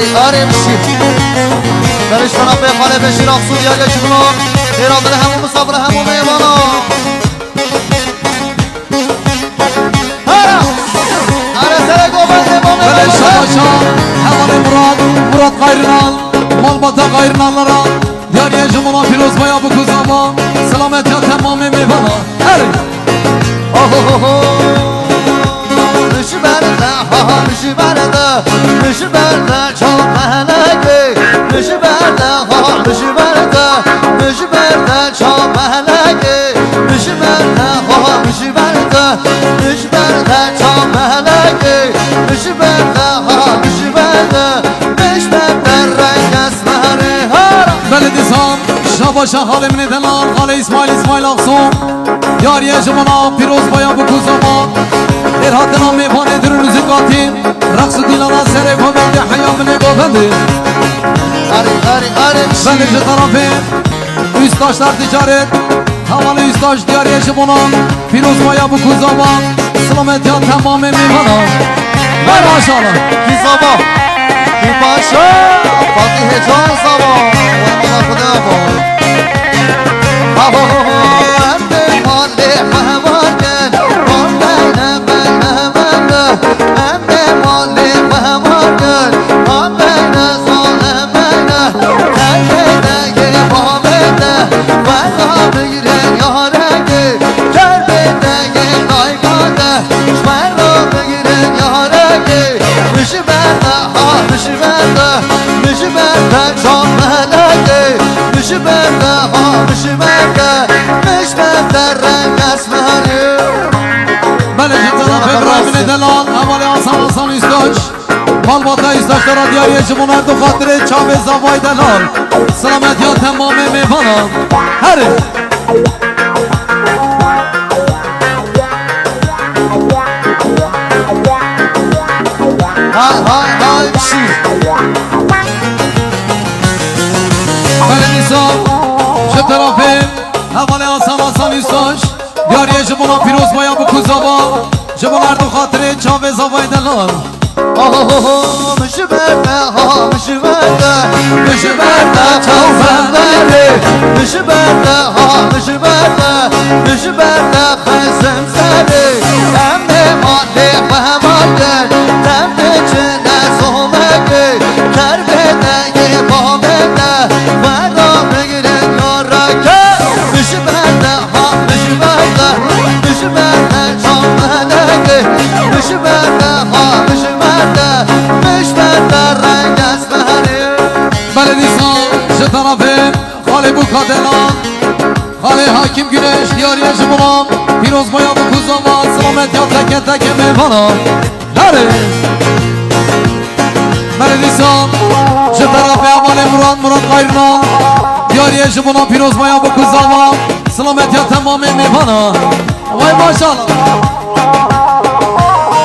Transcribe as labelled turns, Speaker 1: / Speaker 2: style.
Speaker 1: آری بشی برش کنم به خاله بشی رقصو دیگه شکنم ایرادل همون مسافر همون میوانا آره سر گوبنده با میوانا
Speaker 2: برش شباشا همان مراد غیرنال مالباتا غیرنالارا دیاری جمعنا پیروز بایا بکوزاما سلامت یا تمام میوانا هری
Speaker 1: نشی برده ها نشی برده نشی برده چون محلگی نشی برده ها نشی برده نشی برده چون محلگی نشی برده ها نشی برده نشی برده چون محلگی نشی برده ها نشی برده نشی برده رنگ اسمره ها
Speaker 2: بلدیسان شباشا حال من دلال حال اسماعیل اقصون دیاری جمعنا پیروز بایا بکوزاما ارهاتنا میوانه در نزگاتیم رقص دیلانا سر گوبنده حیا من گوبنده بلش طرفیم üstdaşlar ticaret havalı üstdaş diyariye jibona Firoz Baya bu kuzama selamet ya tamam meyvana ver maşallah
Speaker 1: ki sabah ki paşa Fatih Can sabah Valla kuda boy Emre malle mahvarken Malle malle Emre malle mahvarken Malle zalemene Terbede geri babede Valla bire yarege Terbede geri daygade Şmerra bire yarege Mişi bende ha mişi bende Mişi bende can meleke Mişi bende ha mişi bende Miş bende renk esmeri
Speaker 2: Meleci tarafı İbrahim'in delal Havali Hasan üstdaş Malbata üstdaşlara diyariye jibona erdo khatire çave zavay delal selamet ya tamam meyvana heri
Speaker 1: Hay pişi
Speaker 2: Belediysan şu tarafı Havali Hasan üstdaş diyariye jibona Firoz Baya bu kuzaba jibona erdo khatire çave zavay delal
Speaker 1: Mişi bende ha mişi bende Mişi bende çal bende Mişi bende ha mişi bende Mişi bende kızım seni Emre madde mahvalden Temde içinde sohbeti Terbede geri babede Verda giren yarake Mişi bende ha mişi bende Mişi bende çal bende Mişi bende ha mişi bende Miş bende renk esmeri
Speaker 2: Belediysan şu tarafı Hali bu kadelan Hali hakim güneş diyariye jibona Firoz Baya bu kuzama selamet ya teke teke meyvana heri Belediysan şu tarafı Havali Murat gayrına diyariye jibona Firoz Baya bu kuzama selamet ya tamam meyvana vay maşallah